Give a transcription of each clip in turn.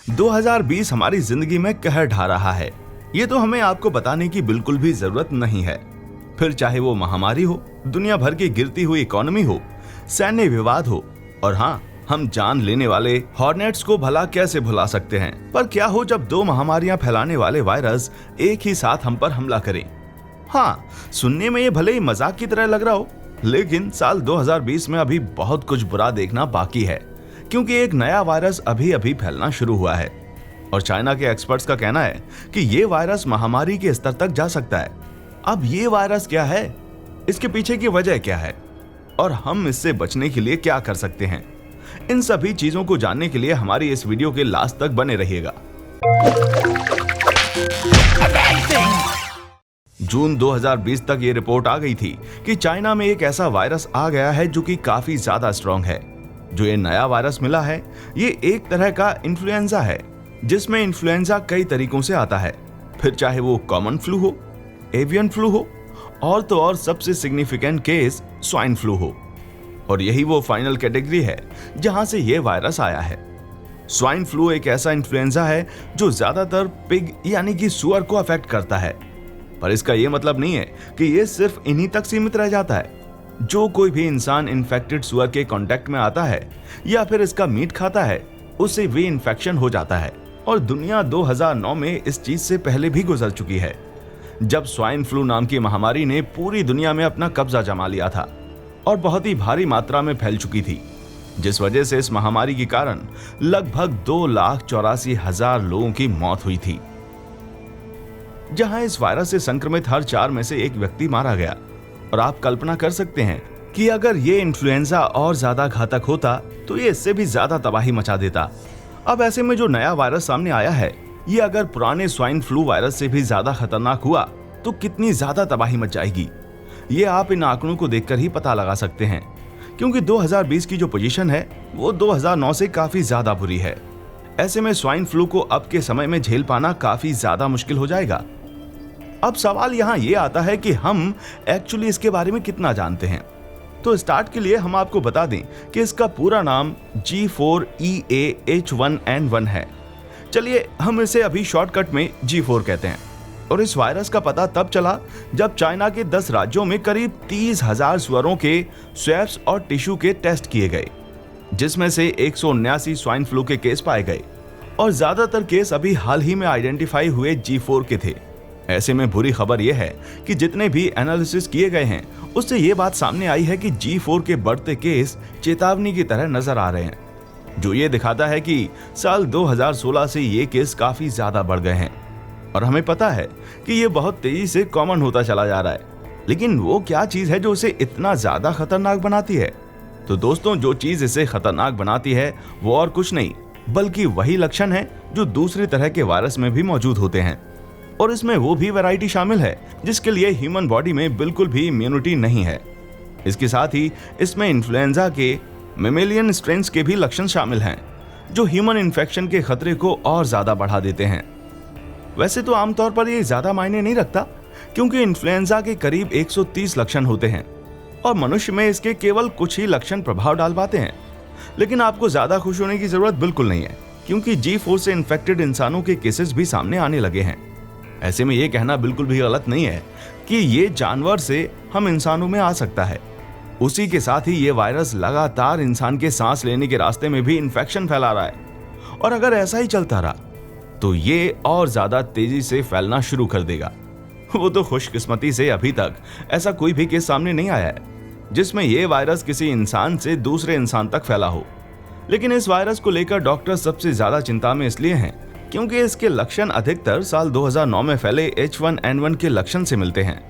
2020 हमारी जिंदगी में कहर ढा रहा है, ये तो हमें आपको बताने की बिल्कुल भी जरूरत नहीं है। फिर चाहे वो महामारी हो, दुनिया भर की गिरती हुई इकोनॉमी हो, सैन्य विवाद हो, और हाँ, हम जान लेने वाले हॉर्नेट्स को भला कैसे भुला सकते हैं। पर क्या हो जब दो महामारियां फैलाने वाले वायरस एक ही साथ हम पर हमला करें। हाँ, सुनने में ये भले ही मजाक की तरह लग रहा हो, लेकिन साल 2020 में अभी बहुत कुछ बुरा देखना बाकी है, क्योंकि एक नया वायरस अभी अभी फैलना शुरू हुआ है। और चाइना के एक्सपर्ट्स का कहना है कि ये वायरस महामारी के स्तर तक जा सकता है। अब ये वायरस क्या है, इसके पीछे की वजह क्या है, और हम इससे बचने के लिए क्या कर सकते हैं, इन सभी चीजों को जानने के लिए हमारी इस वीडियो के लास्ट तक बने रहिएगा। जून 2020 तक ये रिपोर्ट आ गई थी कि चाइना में एक ऐसा वायरस आ गया है जो कि काफी ज्यादा स्ट्रॉन्ग है। जो ये नया वायरस मिला है, ये एक तरह का इन्फ्लुएंजा है, जिसमें इन्फ्लुएंजा कई तरीकों से आता है। फिर चाहे वो कॉमन फ्लू हो, एवियन फ्लू हो, और तो और सबसे सिग्निफिकेंट केस स्वाइन फ्लू हो। और यही वो फाइनल कैटेगरी है जहां से ये वायरस आया है। स्वाइन फ्लू एक ऐसा इन्फ्लुएंजा है जो ज्यादातर पिग यानी कि सुअर को अफेक्ट करता है। पर इसका ये मतलब नहीं है कि ये सिर्फ इन्हीं तक सीमित रह जाता है। जो कोई भी इंसान इन्फेक्टेड सुअर के कांटेक्ट में आता है या फिर इसका मीट खाता है, उससे भी इन्फेक्शन हो जाता है। और दुनिया 2009 में इस चीज से पहले भी गुजर चुकी है, जब स्वाइन फ्लू नाम की महामारी ने पूरी दुनिया में अपना कब्जा जमा लिया था और बहुत ही भारी मात्रा में फैल चुकी थी, जिस वजह से इस महामारी के कारण लगभग 2,84,000 लोगों की मौत हुई थी। जहां इस वायरस से संक्रमित हर 4 में से एक व्यक्ति मारा गया। और आप कल्पना कर सकते हैं कि अगर ये इन्फ्लुएंजा और ज्यादा घातक होता तो ये इससे भी ज्यादा तबाही मचा देता। अब ऐसे में जो नया वायरस सामने आया है, ये अगर पुराने स्वाइन फ्लू वायरस से भी ज्यादा खतरनाक हुआ तो कितनी ज्यादा तबाही मच जाएगी, ये आप इन आंकड़ों को देखकर ही पता लगा सकते हैं। क्योंकि 2020 की जो पोजीशन है वो 2009 से काफी ज्यादा बुरी है। ऐसे में स्वाइन फ्लू को अब के समय में झेल पाना काफी ज्यादा मुश्किल हो जाएगा। अब सवाल यहाँ ये आता है कि हम एक्चुअली इसके बारे में कितना जानते हैं। तो स्टार्ट के लिए हम आपको बता दें कि इसका पूरा नाम G4EAH1N1 है। चलिए हम इसे अभी शॉर्टकट में G4 कहते हैं। और इस वायरस का पता तब चला जब चाइना के 10 राज्यों में करीब 30,000 सुअरों के स्वैब्स और टिश्यू के टेस्ट किए गए, जिसमें से 179 स्वाइन फ्लू के केस पाए गए। और ज्यादातर केस अभी हाल ही में आइडेंटिफाई हुए G4 के थे। ऐसे में बुरी खबर यह है कि जितने भी एनालिसिस किए गए हैं, उससे ये बात सामने आई है कि G4 के बढ़ते केस चेतावनी की तरह नजर आ रहे हैं, जो ये दिखाता है कि साल 2016 से ये केस काफी ज्यादा बढ़ गए हैं। और हमें पता है कि ये बहुत तेजी से कॉमन होता चला जा रहा है। लेकिन वो क्या चीज है जो इसे इतना ज्यादा खतरनाक बनाती है? तो दोस्तों, जो चीज इसे खतरनाक बनाती है वो और कुछ नहीं बल्कि वही लक्षण है जो दूसरी तरह के वायरस में भी मौजूद होते हैं। और इसमें वो भी वैरायटी शामिल है जिसके लिए ह्यूमन बॉडी में बिल्कुल भी इम्यूनिटी नहीं है। इसके साथ ही इसमें इन्फ्लुएंजा के मेमेलियन स्ट्रेन्स के भी लक्षण शामिल हैं, जो ह्यूमन इन्फेक्शन के खतरे को और ज्यादा बढ़ा देते हैं। वैसे तो आमतौर पर ये ज्यादा मायने नहीं रखता, क्योंकि इन्फ्लुएंजा के करीब 130 लक्षण होते हैं और मनुष्य में इसके केवल कुछ ही लक्षण प्रभाव डाल पाते हैं। लेकिन आपको ज्यादा खुश होने की जरूरत बिल्कुल नहीं है, क्योंकि G4 से इन्फेक्टेड इंसानों के केसेस भी सामने आने लगे हैं। ऐसे में ये कहना बिल्कुल भी गलत नहीं है कि ये जानवर से हम इंसानों में आ सकता है। उसी के साथ ही ये वायरस लगातार इंसान के सांस लेने के रास्ते में भी इन्फेक्शन फैला रहा है। और अगर ऐसा ही चलता रहा तो ये और ज्यादा तेजी से फैलना शुरू कर देगा। वो तो खुशकिस्मती से अभी तक ऐसा कोई भी केस सामने नहीं आया है जिसमें ये वायरस किसी इंसान से दूसरे इंसान तक फैला हो। लेकिन इस वायरस को लेकर डॉक्टर सबसे ज्यादा चिंता में इसलिए हैं क्योंकि इसके लक्षण अधिकतर साल 2009 में फैले H1N1 के लक्षण से मिलते हैं,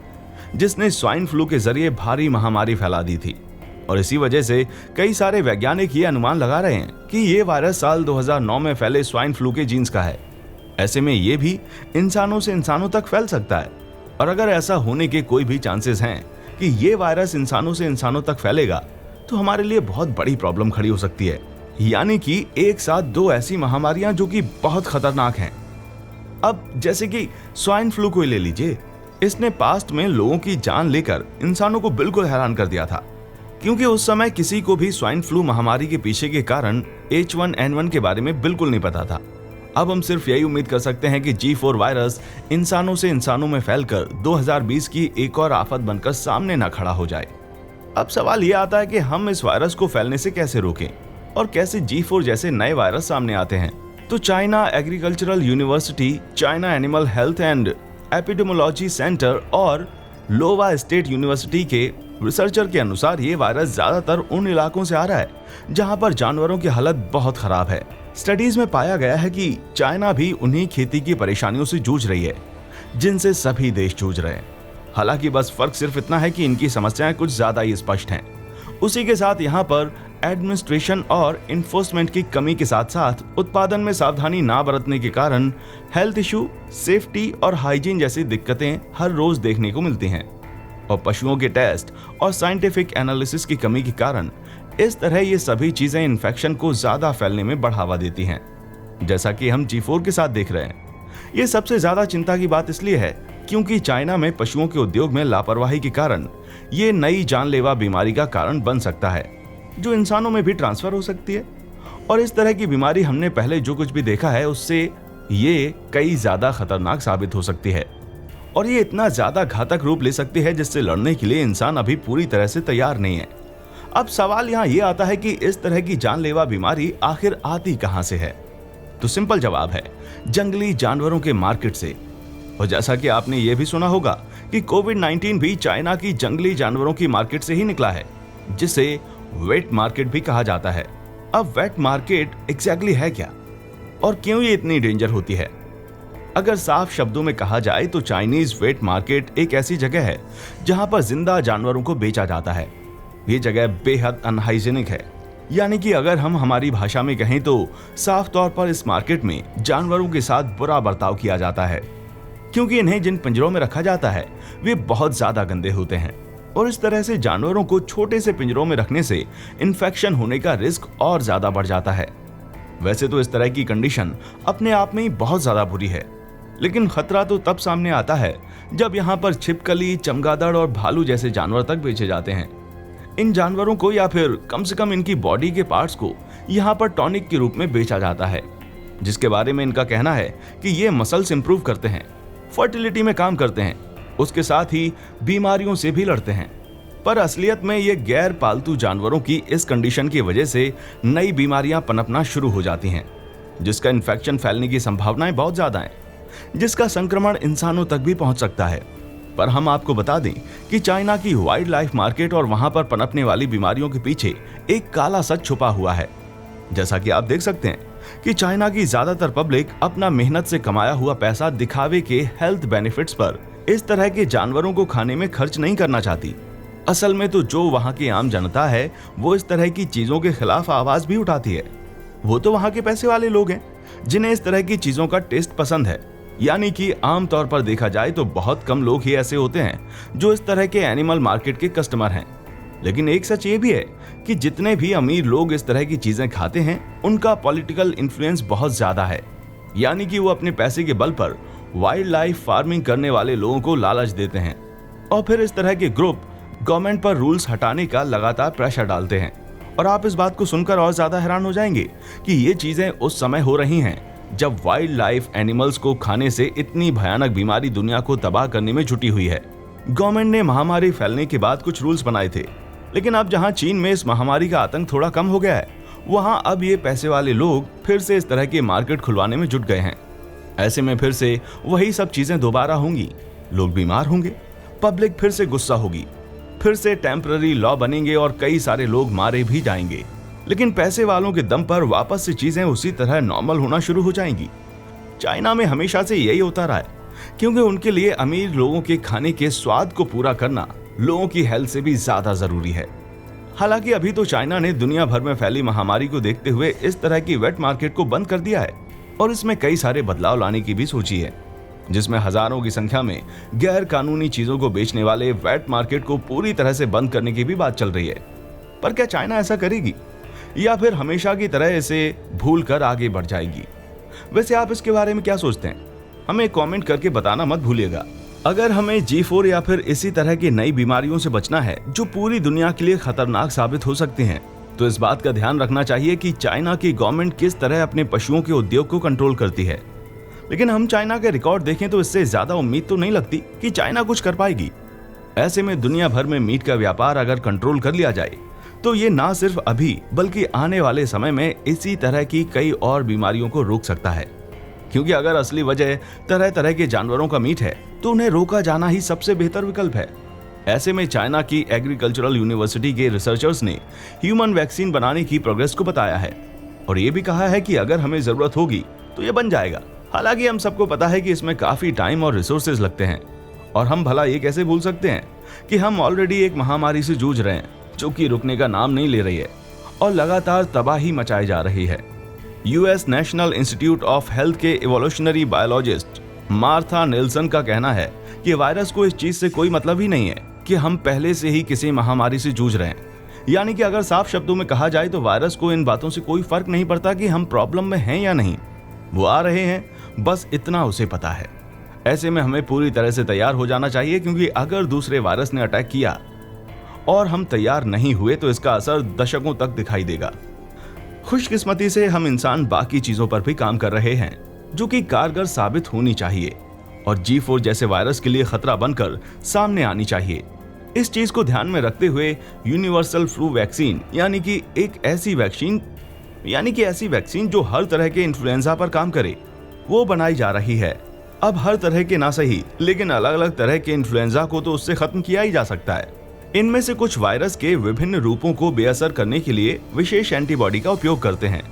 जिसने स्वाइन फ्लू के जरिए भारी महामारी फैला दी थी। और इसी वजह से कई सारे वैज्ञानिक ये अनुमान लगा रहे हैं कि ये वायरस साल 2009 में फैले स्वाइन फ्लू के जीन्स का है। ऐसे में ये भी इंसानों से इंसानों तक फैल सकता है। और अगर ऐसा होने के कोई भी चांसेस हैं कि ये वायरस इंसानों से इंसानों तक फैलेगा, तो हमारे लिए बहुत बड़ी प्रॉब्लम खड़ी हो सकती है। यानी कि एक साथ 2 ऐसी महामारियां जो कि बहुत खतरनाक हैं। अब जैसे कि स्वाइन फ्लू को ले लीजिए, इसने पास्ट में लोगों की जान लेकर इंसानों को बिल्कुल हैरान कर दिया था, क्योंकि उस समय किसी को भी स्वाइन फ्लू महामारी के पीछे के कारण H1N1 के बारे में बिल्कुल नहीं पता था। अब हम सिर्फ यही उम्मीद कर सकते हैं कि G4 वायरस इंसानों से इंसानों में फैलकर 2020 की एक और आफत बनकर सामने न खड़ा हो जाए। अब सवाल यह आता है कि हम इस वायरस को फैलने से कैसे रोकें और कैसे G4 जैसे नए वायरस सामने आते हैं। तो China agricultural university, China animal health and epidemiology centre और लोवा स्टेट यूनिवर्सिटी के रिसर्चर के अनुसार ये वायरस ज्यादातर उन इलाकों से आ रहा है जहां पर जानवरों की हालत बहुत खराब है। स्टडीज में पाया गया है कि चाइना भी उन्हीं खेती की परेशानियों से जूझ रही है जिनसे सभी देश जूझ रहे हैं। हालांकि बस फर्क सिर्फ इतना है कि इनकी समस्याएं कुछ ज्यादा ही स्पष्ट हैं। उसी के साथ यहाँ पर एडमिनिस्ट्रेशन और इन्फोर्समेंट की कमी के साथ साथ उत्पादन में सावधानी ना बरतने के कारण हेल्थ इशू, सेफ्टी और हाइजीन जैसी दिक्कतें हर रोज देखने को मिलती हैं। और पशुओं के टेस्ट और साइंटिफिक एनालिसिस की कमी के कारण इस तरह ये सभी चीजें इन्फेक्शन को ज्यादा फैलने में बढ़ावा देती हैं, जैसा कि हम G4 के साथ देख रहे हैं। ये सबसे ज्यादा चिंता की बात इसलिए है क्योंकि चाइना में पशुओं के उद्योग में लापरवाही के कारण ये नई जानलेवा बीमारी का कारण बन सकता है जो इंसानों में भी ट्रांसफर हो सकती है। और इस तरह की बीमारी हमने पहले जो कुछ भी देखा है उससे ये कई ज्यादा खतरनाक साबित हो सकती है और ये इतना ज्यादा घातक रूप ले सकती है जिससे लड़ने के लिए इंसान अभी पूरी तरह से तैयार नहीं है। अब सवाल यहाँ ये आता है कि इस तरह की जानलेवा बीमारी आखिर आती कहां से है। तो सिंपल जवाब है जंगली जानवरों के मार्केट से। और जैसा कि आपने ये भी सुना होगा कि कोविड-19 भी चाइना की जंगली जानवरों की मार्केट से ही निकला है, जिसे वेट मार्केट भी कहा जाता है। अब वेट मार्केट एग्जैक्टली है क्या और क्यों ये इतनी डेंजर होती है? अगर साफ शब्दों में कहा जाए तो चाइनीज वेट मार्केट एक ऐसी जगह है जहां पर जिंदा जानवरों को बेचा जाता है। ये जगह बेहद अनहाइजीनिक है, यानी कि अगर हम हमारी भाषा में कहें तो साफ तौर पर इस मार्केट में जानवरों के साथ बुरा बर्ताव किया जाता है, क्योंकि इन्हें जिन पिंजरों में रखा जाता है वे बहुत ज्यादा गंदे होते हैं और इस तरह से जानवरों को छोटे से पिंजरों में रखने से इन्फेक्शन होने का रिस्क और ज्यादा बढ़ जाता है। वैसे तो इस तरह की कंडीशन अपने आप में ही बहुत ज्यादा बुरी है, लेकिन खतरा तो तब सामने आता है जब यहाँ पर छिपकली, चमगादड़ और भालू जैसे जानवर तक बेचे जाते हैं। इन जानवरों को या फिर कम से कम इनकी बॉडी के पार्ट्स को यहाँ पर टॉनिक के रूप में बेचा जाता है, जिसके बारे में इनका कहना है कि ये मसल्स इंप्रूव करते हैं, फर्टिलिटी में काम करते हैं, उसके साथ ही बीमारियों से भी लड़ते हैं। पर असलियत में ये गैर पालतू जानवरों की इस कंडीशन की वजह से नई बीमारियां पनपना शुरू हो जाती हैं, जिसका इन्फेक्शन फैलने की संभावनाएं बहुत ज्यादा हैं, जिसका संक्रमण इंसानों तक भी पहुंच सकता है। पर हम आपको बता दें कि चाइना की वाइल्ड लाइफ मार्केट और वहां पर पनपने वाली बीमारियों के पीछे एक काला सच छुपा हुआ है। जैसा कि आप देख सकते हैं कि चाइना की ज्यादातर पब्लिक अपना मेहनत से कमाया हुआ पैसा दिखावे के हेल्थ बेनिफिट्स पर इस तरह के जानवरों को खाने में खर्च नहीं करना चाहती। असल में तो जो वहां की आम जनता है वो इस तरह की चीजों के खिलाफ आवाज भी उठाती है। वो तो वहां के पैसे वाले लोग हैं जिन्हें इस तरह की चीजों का टेस्ट पसंद है। यानी कि आम तौर पर देखा जाए तो बहुत कम लोग ही ऐसे होते हैं जो इस तरह के एनिमल मार्केट के कस्टमर हैं। लेकिन एक सच ये भी है कि जितने भी अमीर लोग इस तरह की चीजें खाते हैं उनका पॉलिटिकल इन्फ्लुएंस बहुत ज्यादा है। यानी कि वो अपने पैसे के बल पर वाइल्ड लाइफ फार्मिंग करने वाले लोगों को लालच देते हैं और फिर इस तरह के ग्रुप गवर्नमेंट पर रूल्स हटाने का लगातार प्रेशर डालते हैं। और आप इस बात को सुनकर और ज्यादा हैरान हो जाएंगे कि ये चीजें उस समय हो रही हैं जब वाइल्ड लाइफ एनिमल्स को खाने से इतनी भयानक बीमारी दुनिया को तबाह करने में जुटी हुई है। गवर्नमेंट ने महामारी फैलने के बाद कुछ रूल्स बनाए थे, लेकिन अब जहां चीन में इस महामारी का आतंक थोड़ा कम हो गया है, वहां अब ये पैसे वाले लोग फिर से इस तरह के मार्केट खुलवाने में जुट गए हैं। ऐसे में फिर से वही सब चीजें दोबारा होंगी, लोग बीमार होंगे, पब्लिक फिर से गुस्सा होगी, फिर से टेम्पररी लॉ बनेंगे और कई सारे लोग मारे भी जाएंगे। लेकिन पैसे वालों के दम पर वापस से चीजें उसी तरह नॉर्मल होना शुरू हो जाएंगी। चाइना में हमेशा से यही होता रहा है, क्योंकि उनके लिए अमीर लोगों के खाने के स्वाद को पूरा करना लोगों की हेल्थ से भी ज्यादा जरूरी है। हालांकि अभी तो चाइना ने दुनिया भर में फैली महामारी को देखते हुए इस तरह की वेट मार्केट को बंद कर दिया है और इसमें कई सारे बदलाव लाने की भी सोची है, जिसमें हजारों की संख्या में गैर कानूनी चीजों को बेचने वाले वेट मार्केट को पूरी तरह से बंद करने की भी बात चल रही है। पर क्या चाइना ऐसा करेगी या फिर हमेशा की तरह इसे भूल कर आगे बढ़ जाएगी? वैसे आप इसके बारे में क्या सोचते हैं? हमें कमेंट करके बताना मत भूलिएगा। अगर हमें G4 या फिर इसी तरह की नई बीमारियों से बचना है जो पूरी दुनिया के लिए खतरनाक साबित हो सकती हैं, तो इस बात का ध्यान रखना चाहिए कि चाइना की गवर्नमेंट किस तरह अपने पशुओं के उद्योग को कंट्रोल करती है। लेकिन हम चाइना के रिकॉर्ड देखें तो इससे ज्यादा उम्मीद तो नहीं लगती कि चाइना कुछ कर पाएगी। ऐसे में दुनिया भर में मीट का व्यापार अगर कंट्रोल कर लिया जाए तो ये ना सिर्फ अभी बल्कि आने वाले समय में इसी तरह की कई और बीमारियों को रोक सकता है। क्योंकि अगर असली वजह तरह तरह के जानवरों का मीट है तो उन्हें रोका जाना ही सबसे बेहतर विकल्प है। ऐसे में चाइना की एग्रीकल्चरल यूनिवर्सिटी के रिसर्चर्स ने ह्यूमन वैक्सीन बनाने की प्रोग्रेस को बताया है और ये भी कहा है कि अगर हमें जरूरत होगी तो ये बन जाएगा। हालांकि हम सबको पता है कि इसमें काफी टाइम और रिसोर्सेज लगते हैं और हम भला ये कैसे भूल सकते हैं कि हम ऑलरेडी एक महामारी से जूझ रहे हैं जो कि रुकने का नाम नहीं ले रही है और लगातार तबाही मचाई जा रही है। US national institute of health के इवोल्यूशनरी बायोलॉजिस्ट मार्था नेल्सन का कहना है कि वायरस को इस चीज से कोई मतलब ही नहीं है कि हम पहले से ही किसी महामारी से जूझ रहे हैं। यानी कि अगर साफ शब्दों में कहा जाए तो वायरस को इन बातों से कोई फर्क नहीं पड़ता कि हम प्रॉब्लम में हैं या नहीं, वो आ रहे हैं, बस इतना उसे पता है। ऐसे में हमें पूरी तरह से तैयार हो जाना चाहिए क्योंकि अगर दूसरे वायरस ने अटैक किया और हम तैयार नहीं हुए तो इसका असर दशकों तक दिखाई देगा। खुशकिस्मती से हम इंसान बाकी चीजों पर भी काम कर रहे हैं जो कि कारगर साबित होनी चाहिए और G4 जैसे वायरस के लिए खतरा बनकर सामने आनी चाहिए। इस चीज को ध्यान में रखते हुए यूनिवर्सल फ्लू वैक्सीन यानी कि ऐसी वैक्सीन जो हर तरह के इन्फ्लुएंजा पर काम करे वो बनाई जा रही है। अब हर तरह के ना सही लेकिन अलग अलग तरह के इन्फ्लुएंजा को तो उससे खत्म किया ही जा सकता है। इनमें से कुछ वायरस के विभिन्न रूपों को बेअसर करने के लिए विशेष एंटीबॉडी का उपयोग करते हैं,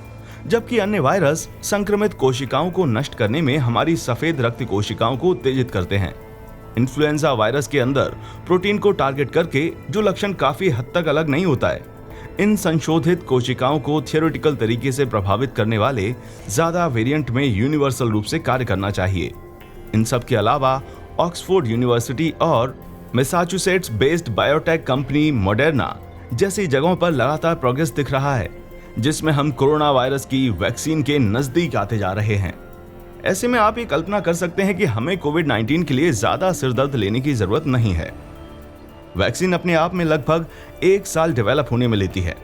जबकि अन्य वायरस संक्रमित कोशिकाओं को नष्ट करने में हमारी सफेद रक्त कोशिकाओं को उत्तेजित करते हैं। इन्फ्लुएंजा वायरस के अंदर प्रोटीन को टारगेट करके जो लक्षण काफी हद तक अलग नहीं होता है, इन संशोधित कोशिकाओं को थियोरेटिकल तरीके से प्रभावित करने वाले ज्यादा वेरिएंट में यूनिवर्सल रूप से कार्य करना चाहिए। इन सब के अलावा ऑक्सफोर्ड यूनिवर्सिटी और Massachusetts based biotech company Moderna जैसी जगहों पर लगातार प्रोग्रेस दिख रहा है, जिसमें हम कोरोना वायरस की वैक्सीन के नजदीक आते जा रहे हैं। ऐसे में आप ये कल्पना कर सकते हैं कि हमें कोविड-19 के लिए ज्यादा सिरदर्द लेने की जरूरत नहीं है। वैक्सीन अपने आप में लगभग 1 साल डेवलप होने में लेती है,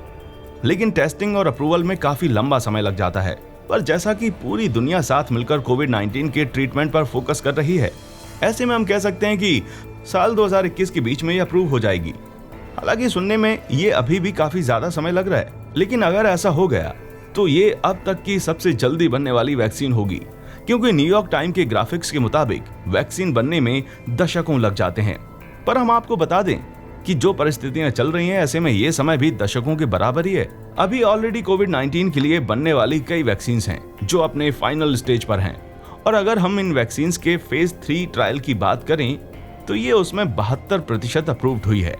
लेकिन टेस्टिंग और अप्रूवल में काफी लंबा समय लग जाता है। पर जैसा कि पूरी दुनिया साथ मिलकर कोविड-19 के ट्रीटमेंट पर फोकस कर रही है, ऐसे में हम कह सकते हैं कि साल 2021 के बीच में ये अप्रूव हो जाएगी। हालांकि सुनने में ये अभी भी काफी ज्यादा समय लग रहा है, लेकिन अगर ऐसा हो गया तो ये अब तक की सबसे जल्दी बनने वाली वैक्सीन होगी, क्योंकि न्यूयॉर्क टाइम के ग्राफिक्स के मुताबिक वैक्सीन बनने में दशकों लग जाते हैं। पर हम आपको बता दें कि जो परिस्थितियां चल रही हैं, ऐसे में ये समय भी दशकों के बराबर ही है। अभी ऑलरेडी कोविड-19 के लिए बनने वाली कई वैक्सीन हैं जो अपने फाइनल स्टेज पर हैं, और अगर हम इन वैक्सीन के फेज 3 ट्रायल की बात करें तो ये उसमें 72% अप्रूव्ड हुई है।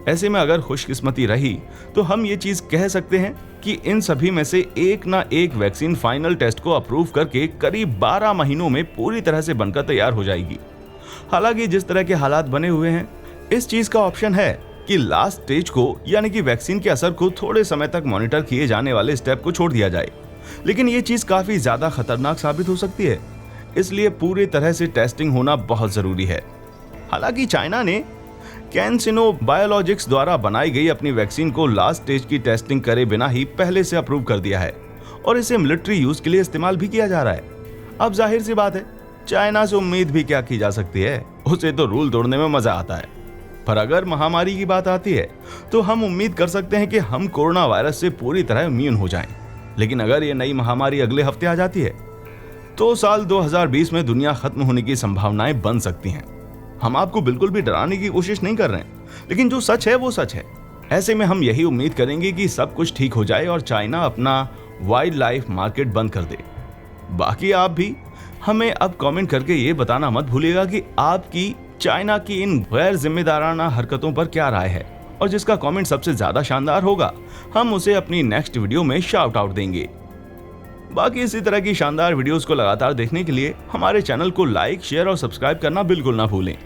ऐसे में अगर खुशकिस्मती रही तो हम ये चीज कह सकते हैं कि इन सभी में से एक ना एक वैक्सीन फाइनल टेस्ट को अप्रूव करके करीब 12 महीनों में पूरी तरह से बनकर तैयार हो जाएगी। हालांकि जिस तरह के हालात बने हुए हैं, इस चीज का ऑप्शन है कि लास्ट स्टेज को यानी कि वैक्सीन के असर को थोड़े समय तक मॉनिटर किए जाने वाले स्टेप को छोड़ दिया जाए, लेकिन ये चीज काफी ज्यादा खतरनाक साबित हो सकती है। इसलिए पूरी तरह से टेस्टिंग होना बहुत जरूरी है। हालांकि चाइना ने कैंसिनो बायोलॉजिक्स द्वारा बनाई गई अपनी वैक्सीन को लास्ट स्टेज की टेस्टिंग करे बिना ही पहले से अप्रूव कर दिया है और इसे मिलिट्री यूज के लिए इस्तेमाल भी किया जा रहा है। अब जाहिर सी बात है, चाइना से उम्मीद भी क्या की जा सकती है, उसे तो रूल तोड़ने में मजा आता है। पर अगर महामारी की बात आती है तो हम उम्मीद कर सकते हैं कि हम कोरोना वायरस से पूरी तरह इम्यून हो जाएं। लेकिन अगर ये नई महामारी अगले हफ्ते आ जाती है तो साल 2020 में दुनिया खत्म होने की संभावनाएं बन सकती हैं। हम आपको बिल्कुल भी डराने की कोशिश नहीं कर रहे हैं, लेकिन जो सच है वो सच है। ऐसे में हम यही उम्मीद करेंगे कि सब कुछ ठीक हो जाए और चाइना अपना वाइल्ड लाइफ मार्केट बंद कर दे। बाकी आप भी हमें अब कमेंट करके ये बताना मत भूलिएगा कि आपकी चाइना की इन गैर जिम्मेदाराना हरकतों पर क्या राय है, और जिसका कमेंट सबसे ज्यादा शानदार होगा हम उसे अपनी नेक्स्ट वीडियो में शाउट आउट देंगे। बाकी इसी तरह की शानदार वीडियोस को लगातार देखने के लिए हमारे चैनल को लाइक, शेयर और सब्सक्राइब करना बिल्कुल ना भूलें।